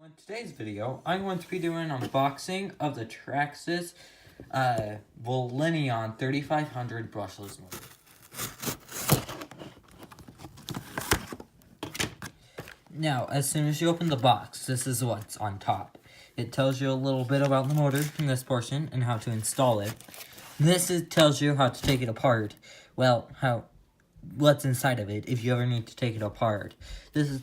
In today's video, I'm going to be doing an unboxing of the Traxxas Velineon 3500 brushless motor. Now, as soon as you open the box, this is what's on top. It tells you a little bit about the motor in this portion and how to install it. Tells you how to take it apart. Well, what's inside of it if you ever need to take it apart.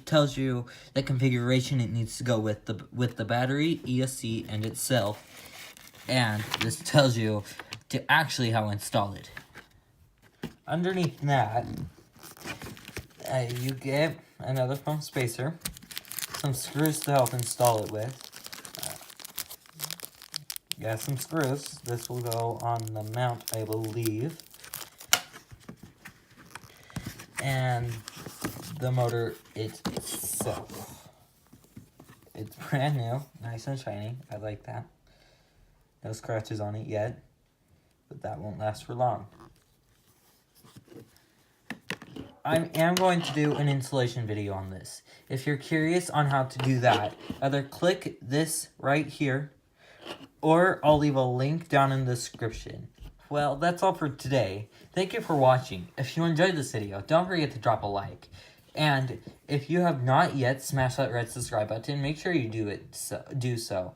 Tells you the configuration it needs to go with the battery, ESC, and itself. And this tells you to actually how to install it. Underneath that, you get another foam spacer, some screws to help install it with. Some screws. This will go on the mount, I believe. And the motor itself. It's brand new, nice and shiny. I like that. No scratches on it yet, but that won't last for long. I am going to do an installation video on this. If you're curious on how to do that, either click this right here, or I'll leave a link down in the description. Well, that's all for today. Thank you for watching. If you enjoyed this video, don't forget to drop a like. And if you have not yet smashed that red subscribe button, make sure you do so.